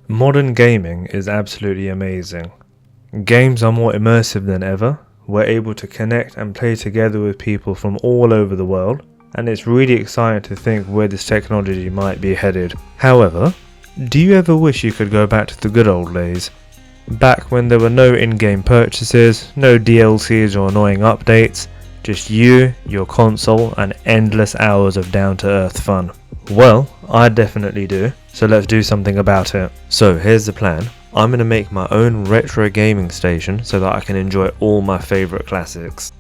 Modern gaming is absolutely amazing. Games are more immersive than ever. We're able to connect and play together with people from all over the world, and it's really exciting to think where this technology might be headed. However, do you ever wish you could go back to the good old days? Back when there were no in-game purchases, no DLCs or annoying updates, just you, your console, and endless hours of down-to-earth fun. Well, I definitely do, so let's do something about it. So here's the plan. I'm going to make my own retro gaming station so that I can enjoy all my favourite classics.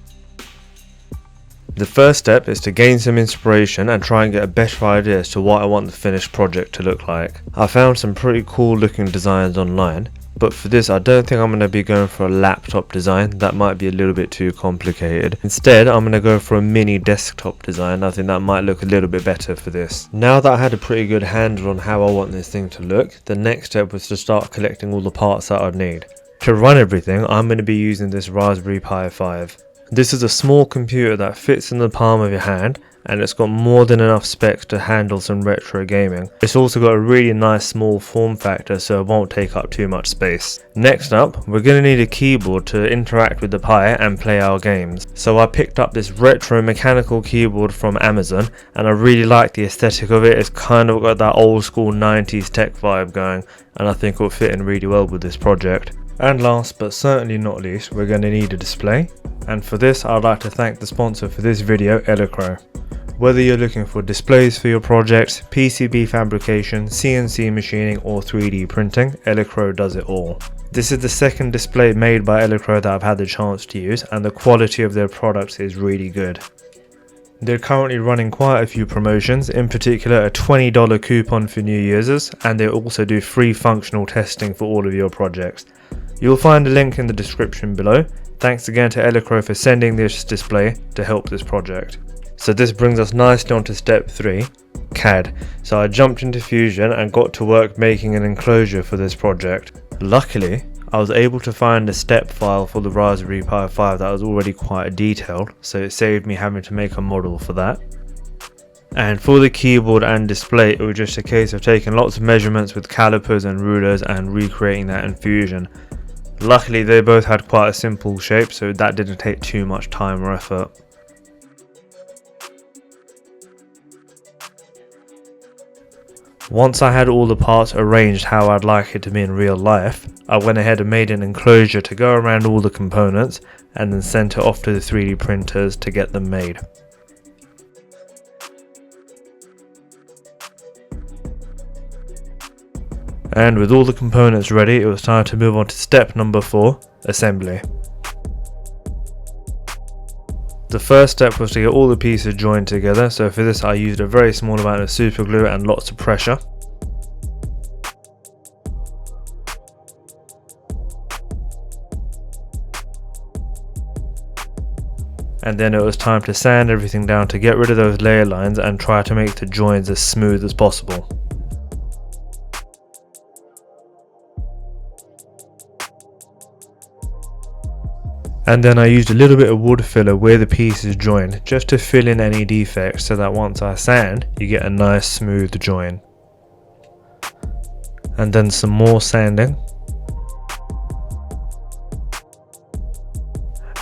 The first step is to gain some inspiration and try and get a better idea as to what I want the finished project to look like. I found some pretty cool looking designs online, but for this I don't think I'm going to be going for a laptop design. That might be a little bit too complicated. Instead, I'm going to go for a mini desktop design. I think that might look a little bit better for this. Now that I had a pretty good handle on how I want this thing to look, the next step was to start collecting all the parts that I'd need. To run everything, I'm going to be using this Raspberry Pi 5. This is a small computer that fits in the palm of your hand, and it's got more than enough specs to handle some retro gaming. It's also got a really nice small form factor, so it won't take up too much space. Next up, we're going to need a keyboard to interact with the Pi and play our games. So I picked up this retro mechanical keyboard from Amazon, and I really like the aesthetic of it. It's kind of got that old school 90s tech vibe going, and I think it will fit in really well with this project. And last but certainly not least, we're going to need a display. And for this, I'd like to thank the sponsor for this video, Elecro. Whether you're looking for displays for your projects, PCB fabrication, CNC machining or 3D printing, Elecro does it all. This is the second display made by Elecro that I've had the chance to use, and the quality of their products is really good. They're currently running quite a few promotions, in particular a $20 coupon for new users, and they also do free functional testing for all of your projects. You'll find a link in the description below. Thanks again to Elecro for sending this display to help this project. So this brings us nicely onto step 3, CAD. So I jumped into Fusion and got to work making an enclosure for this project. Luckily, I was able to find a step file for the Raspberry Pi 5 that was already quite detailed, so it saved me having to make a model for that. And for the keyboard and display, it was just a case of taking lots of measurements with calipers and rulers and recreating that in Fusion. Luckily, they both had quite a simple shape, so that didn't take too much time or effort. Once I had all the parts arranged how I'd like it to be in real life, I went ahead and made an enclosure to go around all the components and then sent it off to the 3D printers to get them made. And with all the components ready, it was time to move on to step number 4, assembly. The first step was to get all the pieces joined together, so for this I used a very small amount of super glue and lots of pressure. And then it was time to sand everything down to get rid of those layer lines and try to make the joins as smooth as possible. And then I used a little bit of wood filler where the pieces join, just to fill in any defects so that once I sand, you get a nice smooth join. And then some more sanding.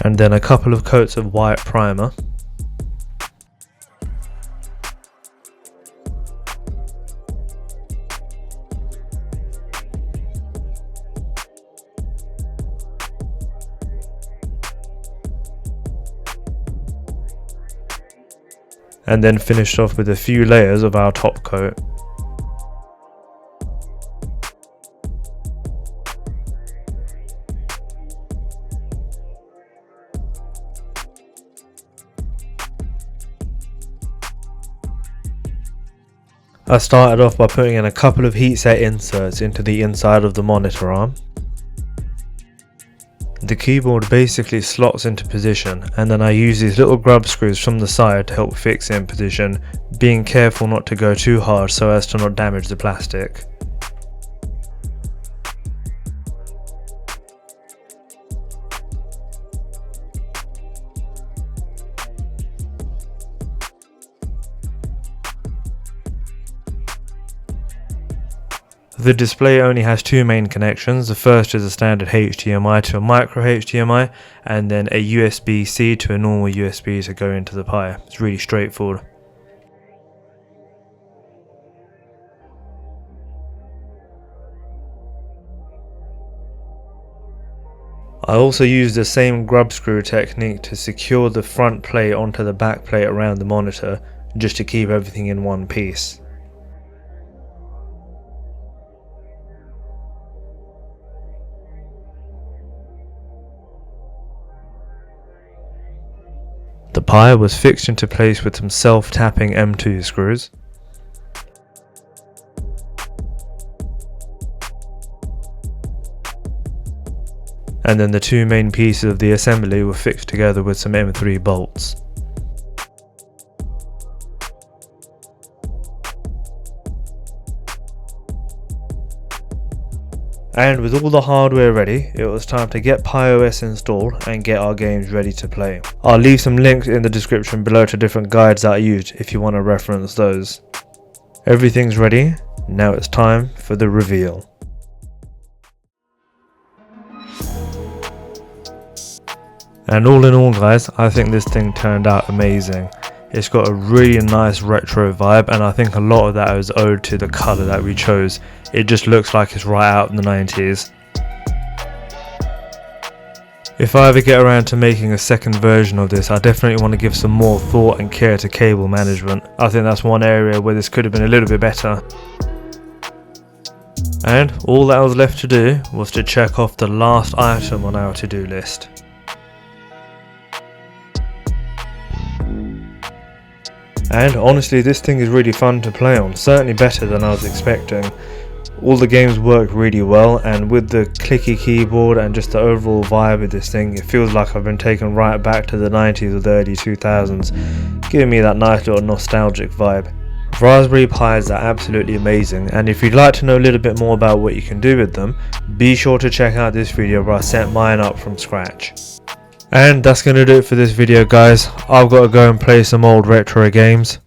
And then a couple of coats of white primer. And then finished off with a few layers of our top coat. I started off by putting in a couple of heatset inserts into the inside of the monitor arm. The keyboard basically slots into position, and then I use these little grub screws from the side to help fix it in position, being careful not to go too hard so as to not damage the plastic. The display only has two main connections. The first is a standard HDMI to a micro HDMI, and then a USB-C to a normal USB to go into the Pi. It's really straightforward. I also used the same grub screw technique to secure the front plate onto the back plate around the monitor, just to keep everything in one piece. The Pi was fixed into place with some self-tapping M2 screws. And then the two main pieces of the assembly were fixed together with some M3 bolts. And with all the hardware ready, it was time to get PiOS installed and get our games ready to play. I'll leave some links in the description below to different guides that I used if you want to reference those. Everything's ready, now it's time for the reveal. And all in all guys, I think this thing turned out amazing. It's got a really nice retro vibe, and I think a lot of that is owed to the colour that we chose. It just looks like it's right out in the 90s. If I ever get around to making a second version of this, I definitely want to give some more thought and care to cable management. I think that's one area where this could have been a little bit better. And all that was left to do was to check off the last item on our to-do list. And honestly, this thing is really fun to play on, certainly better than I was expecting. All the games work really well, and with the clicky keyboard and just the overall vibe of this thing, it feels like I've been taken right back to the 90s or the early 2000s, giving me that nice little nostalgic vibe. Raspberry Pis are absolutely amazing, and if you'd like to know a little bit more about what you can do with them, be sure to check out this video where I set mine up from scratch. And that's going to do it for this video guys. I've got to go and play some old retro games,